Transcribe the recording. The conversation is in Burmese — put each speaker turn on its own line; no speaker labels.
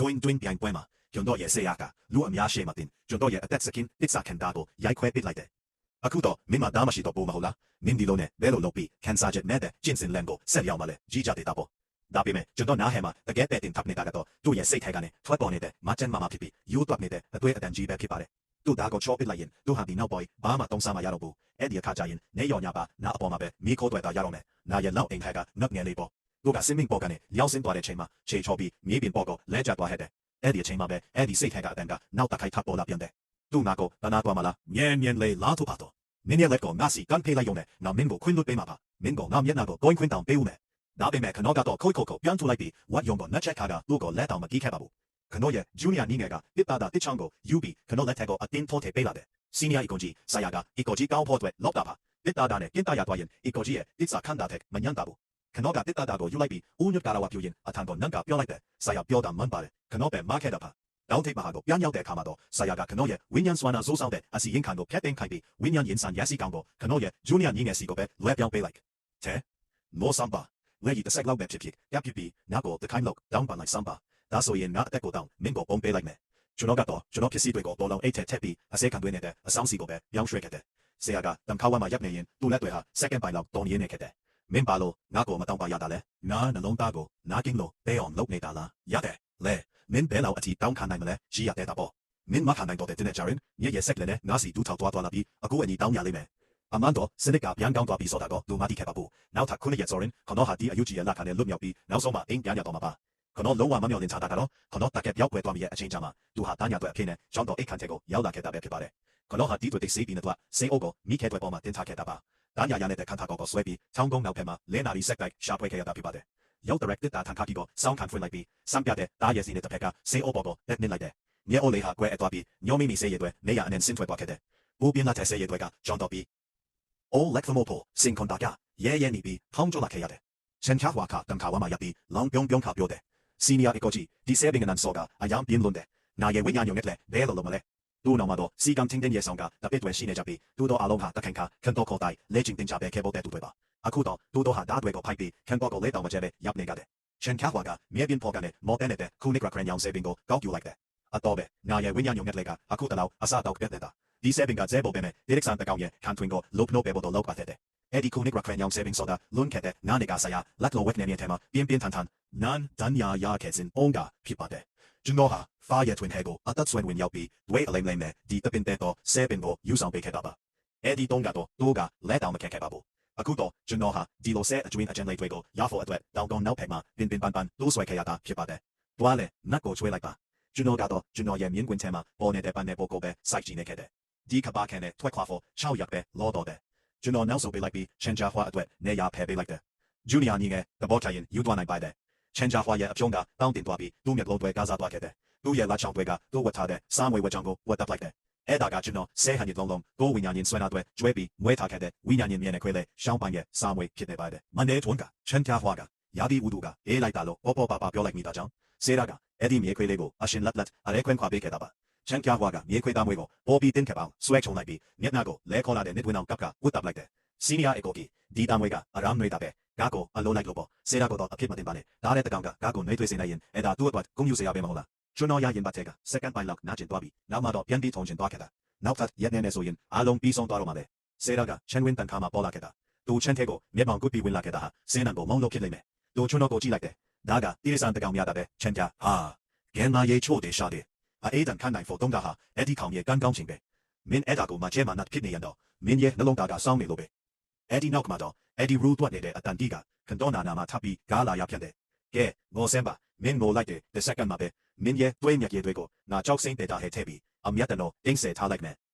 going doing behind ပွဲမှာကျွန်တော်ရဲ့ဆေးရကလူအများရှိမှတင်ကျွန်တော်ရဲ့အသက်စကင်တစ်စကန်တာကိုရိုက်ခွဲပစ်လိုက်တယ်အခုတော့မင်းမသားမရှိတော့ဘူးမဟုတ်လားမင်းဒီလိုနဲ့ဘဲလိုလုပ်ပြီးကန်ဆာချက်နဲ့တဲ့ကျင်းစင်လန်ကိုဆက်ရောက်မှလဲကြီးကြတဲ့တာပေါ့ဒါပေမဲ့ကျွန်တော်နားဟဲမှာတကယ်တဲ့တင်ထပ်နေတာကတော့သူ့ရဲ့စိတ်ထဲကနေထွက်ပေါ်နေတဲ့မချန်မဖြစ်ပြီးယူတွက်နေတဲ့အတွေ့အတန်ကြီးပဲဖြစ်ပါတယ်သူဒါကိုချောပစ်လိုက်ရင်သူဟာဒီနောက်ပေါ်ဘာမှတုံးစားမရတော့ဘူးအဲ့ဒီအခါကျရင်နေရောညာပါနားအပေါ်မှာပဲမိခိုးတွေတာရတော့မယ်နားရဲ့လောက်အိမ်ခက်ကငက်ငယ်လေးပေါ့သူကစင်မင်းပေါ်ကနေလျှောက်စင်းသွားတဲ့ချိန်မှာခြေချောပြီးမြေပြင်ပေါ်ကိုလဲကျသွားခဲ့တယ်အဲ့ဒီအချိန်မှာပဲအဲ့ဒီစိတ်ထဲကအတန်ကနောက်တစ်ခိုက်ထပ်ပေါ်လာပြန်တယ်သူ့နာကိုတနာသွားမလားညံညံလေးလာသူပါတော့မင်းရဲ့လက်ကိုငါစီကန်ဖေးလိုက်ရုံနဲ့ငါမင်းကိုခွင်းလွတ်ပေးမှာပါမင်းကငါမျက်နှာကိုကိုင်းခွင်းတောင်ပေးဦးမယ်ဒါပေမဲ့ခနောကတော့ခိုးပြန်ထုတ်လိုက်ပြီးဝတ်ယုံကိုနှက်ချက်ခါကသူ့ကိုလက်တောင်မကြည့်ခဲ့ပါဘူးခနောရဲ့ဂျူနီယာနီငယ်ကတစ်တာတစ်ချောင်းကိုယူပြီးခနောလက်ထက်ကိုအတင်းထိုးထည့်ပေးလာတယ်စီနီယာအီကိုကြီးဆာယာကအီကိုကြီးကောင်းဖို့အတွက်လောက်တာပါတစ်တာနဲ့ကင်းတာရသွားရင်အီကိုကြီးရဲ့တစ်စာခန့်တာတဲ့မညံတာဘူးခနောကတစ်တာကိုယူလိုက်ပြီးဦးညွတ်ကာလာဝပြူရင်အထံကိုနန်းကပြောလိုက်တယ်ဆာယာပြောတာမှန်ပါတယ်ခနောပဲမခဲ့တာပါတောင်းထိပ်မှာတော့ပြန်ရောက်တဲ့အခါမှာတော့ဆာယာကခနောရဲ့ဝိညာဉ်စွမ်းနာစိုးဆောင်တဲ့အစီရင်ခံကိုဖျက်သိမ်းခိုင်းပြီးဝိညာဉ်ရင်ဆန်ရက်စီကောင်ကိုခနောရဲ့ဂျူနီယာညီငယ်စီကိုပဲလွှဲပြောင်းပေးလိုက်တဲ့မောဆမ်ပါလက်ရည်တစ်ဆက်လောက်ပဲဖြစ်ရပ်ဖြစ်ပြီးနောက်ကိုတခိုင်းလောက်တောင်းပန်လိုက်ဆမ်ပါဒါဆိုရင်ငါအသက်ကိုတောင်းမင်းကိုပုံပေးလိုက်မယ်ကျွန်တော်ကတော့ကျွန်တော်ဖြစ်စီတွေကိုတော်လုံးအိတ်ထက်ပြီးအစဲခံသွင်းနေတဲ့အဆောင်စီကိုပဲပြောင်းရွှေ့ခဲ့တယ်ဆရာကတမ်ခါဝါမှာရပ်နေရင်သူ့လက်တွေဟာစက္ကန့်ပိုင်းလောက်တောင်းရင်းနေခဲ့တယ်မင်းပါလို့ငါ့ကိုမတောင်းပါရတာလဲငါနှလုံးသားကိုနားကင်းလို့တဲအောင်လုပ်နေတာလားရတယ်လေမင်းဘယ်လောက်အထိတောင်းခံနိုင်မလဲရှိရတဲ့တာပေါ့မင်းမခံနိုင်တော့တဲ့တင်ကြရင်ညရဲ့ဆက်လည်းနဲ့ငါစီတူးထောက်သွားလာပြီးအခုအညီတောင်းရလိမ့်မယ်အမန်တော့စနစ်ကပြန်ကောင်းသွားပြီးဆိုတာတော့လူမတိခဲ့ပါဘူးနောက်ထပ်ခုနှစ်ရက်ဆိုရင်ခနောဟာဒီအယူကြီးရလာခနဲ့လွတ်မြောက်ပြီးနောက်ဆုံးမှအိမ်ပြန်ရတော့မှာပါခနောလုံးဝမမျှော်လင့်ချတာကတော့ခနောတက်ကက်ပြောက်ွယ်သွားပြီးရဲ့အချိန်ကြာမှာသူဟာတားညာအတွက်အဖြစ်နဲ့ကျောင်းတော်အိတ်ခန့်တဲ့ကိုရောက်လာခဲ့တာပဲဖြစ်ပါတယ်ခနောဟာဒီတွေ့တိတ်စေးပြီးတော့စေအိုးကိုမိခဲတွေပေါ်မှာတင်ထားခဲ့တာပါတားညာရတဲ့ခန့်ထားကိုဆွဲပြီးချောင်းကုန်းနောက်ဖက်မှာလဲနာရီဆက်တိုက်ရှာဖွေခဲ့ရတာဖြစ်ပါတယ်ရောက် directed တာထန်ခါကီကိုစောင်းခံဖွင့်လိုက်ပြီးစံပြတဲ့တားရဲ့စီနဲ့တစ်ဖက်ကစေအိုးပေါ်ကိုတက်နစ်လိုက်တယ်မြေအိုလေးဟာကွဲအသွားပြီးညောမီမီစေးရတဲ့နေရအနန်ဆင်းထွက်သွားခဲ့တယ်ဘူပြင်းလာတဲ့စေးရတဲ့ကကျောင်းတော်ပြီးall like the mopo sing kon daga ye ye ni bi thong jo la khe yade chen kha hwa kha tam kha wa ma yapi long pyong pyong kha pyo de senior ekoji di se bing nan so ga ayam bin lon de na ye wi nya nyong net le de lo lo ma le tu no ma do si kam ting den ye song ga da bit twe shi ne ja bi tu do a long ha ta khan kha khan to ko dai le jing ting ja be ke bo de tu twe ba aku do tu do ha da twe ko phai bi khan ko ko le taw ma je be yap ne ga de chen kha hwa ga mie bin pho ga ne mo de ne de khu ni gra kran yang se bing ko kaw kyu like de a to be na ye wi nya nyong net le ga aku ta law asa taw ke de daဒီဆေဘင်ကဇဲဘောပဲမဲ့ဒီရက်ဆန်တကောင်ရဲ့ခံထွင်ကိုလုပ်နှုတ်ပဲဘောတော့လောက်ပါတဲ့အဲ့ဒီခုနိကရခရန်ယောင်ဆေဘင်ဆိုတာလွန်ခဲ့တဲ့နာနေကဆရာလက်လိုဝက်နေနေတဲ့မှာပြင်းပြင်းထန်ထန်နန်ဒန်ယာယာခဲစင်အုံးကဖြစ်ပါတယ်ကျွန်တော်ဟာဖာရဲ့ထွင်ဟဲကိုအသက်ဆွေဝင်ရောက်ပြီးဒွေအလိမ့်လိမ့်နဲ့ဒီတပင်တဲ့တော့ဆေဘင်ကိုယူဆောင်ပေးခဲ့တာပါအဲ့ဒီတုံးကတော့တိုးကလက်တောင်မခက်ခဲ့ပါဘူးအခုတော့ကျွန်တော်ဟာဒီလိုဆဲအကျွင်းအကျဉ်းလေးတွေကိုရဖို့အတွက်တောင်ကောင်းနောက်ဖက်မှာပင်ပန်တိုးဆွဲခဲ့ရတာဖြစ်ပါတယ်တွားလေနတ်ကိုချွေးလိုက်ပါကျွန်တော်ကတော့ကျွန်တော်ရဲ့မြင်းကွင်းထဲမှာပေါ်နေတဲ့ပန်းနဲ့ပို့ကိုပဲစိုက်ကြည့်နေခဲ့တယ်ဒီကဘာကန်နဲ့ထွက်ခွာဖို့6ရက်ပဲလောတော့တယ်ကျွန်တော်နောက်ဆိုပေးလိုက်ပြီးချန်ဂျာဟွာအတွက်နေရာဖယ်ပေးလိုက်တယ်ဂျူနီယာညီငယ်တဘောထိုင်ရင်ယူသွားနိုင်ပါတယ်ချန်ဂျာဟွာရဲ့အပြုံးကတောင်းတင်သွားပြီးသူ့မျက်လုံးတွေကစားသွားခဲ့တယ်သူ့ရဲ့လက်ချောင်းတွေကသူ့ဝတ်ထားတဲ့စားမွေဝတ်ချောင်းကိုဝတ်တပ်လိုက်တယ်အဲ့ဒါကကျွန်တော်ဆဲဟန်ရလုံးလုံးကိုဝိညာဉ်ရင်ဆွဲနာတွေကျွဲပြီးမွေးထားခဲ့တဲ့ဝိညာဉ်ရင်မြင်နေခွေးလေရှောင်းပိုင်းရဲ့စားမွေဖြစ်နေပါတယ်မန်ဒေးထွန်းကချန်ဂျာဟွာကယာဒီဝူဒူကအေးလိုက်တာလို့ပေါ်ပါပြောလိုက်မိတာကြောင့်ဆေရာကအဲ့ဒီမြေခွေးလေးကိုအရှင်လက်အရဲခွင့်ခွာပေးခဲ့တာပါချန်ကျာဟွာကမြေခွေးသားမွေးကိုပေါ်ပြီးတင်းခဲ့ပေါင်းဆွဲချုံလိုက်ပြီးမျက်နှာကိုလဲခေါ်လာတဲ့နစ်ဝင်အောင်ကပ်ကဝတ်တပ်လိုက်တယ်စီနီယာအကိုကြီးဒီသားမွေးကအရမ်းနေတာပဲဂါကိုအလုံးလိုက်လို့ပေါ့ဆေရာကတော့အဖြစ်မတင်ပါနဲ့ဒါတဲ့တကောင်ကဂါကိုနှွေးထွေးစေနိုင်ရင်အဲ့ဒါသူ့အတွက်ဂုဏ်ယူစရာပဲမဟုတ်လားကျွန်တော်ရရင်ပတ်တဲ့ကစက္ကန့်ပိုင်းလောက်နားကျင်သွားပြီးနောက်မှတော့ပြန်ပြီးထုံကျင်သွားခဲ့တာနောက်ထပ်ရက်နေဆိုရင်အားလုံးပြီးဆုံးသွားတော့မှပဲဆေရာကချန်ဝင်းတန်ခါမှာပေါ်လာခဲ့တာသူချန်တဲ့ကိုမျက်မှောင်ကွပြီးဝင်လာခဲ့တာဟာစင်းနံကိုမုံလို့ဖြစ်နေမယ်သူကျွန်တော်ကိုကြည့်လိုက်တယ်ဒါကတိရစ္ဆာန်တကောင်များတဲ့ချန်ကျာဟာဂန်နာရေချို့တယ်ရှာတယ်အေးတန်ခန့်နိုင်ဖို့တုံးတာဟာအဲ့ဒီကောင်ရဲ့ကန်းကောင်းခြင်းပဲမင်းအဲ့ဒါကိုမကျဲမနတ်ဖြစ်နေရတော့မင်းရဲ့နှလုံးသားကစောင်းနေလို့ပဲအဲ့ဒီနောက်မှာတော့အဲ့ဒီရူးတွက်နေတဲ့အတန်တီကခန်တော်နာနာမှာထပ်ပြီးကားလာရပြန်တယ်ကဲငိုစမ်းပါမင်းငိုလိုက်တဲ့တစ်စက္ကန့်မှာပဲမင်းရဲ့တွေးမြက်ရဲ့တွေကိုငါကြောက်စိမ့်တဲ့တာဟဲ့ထဲပြီးအမြတ်တလို့တင်းဆယ်ထားလိုက်မယ်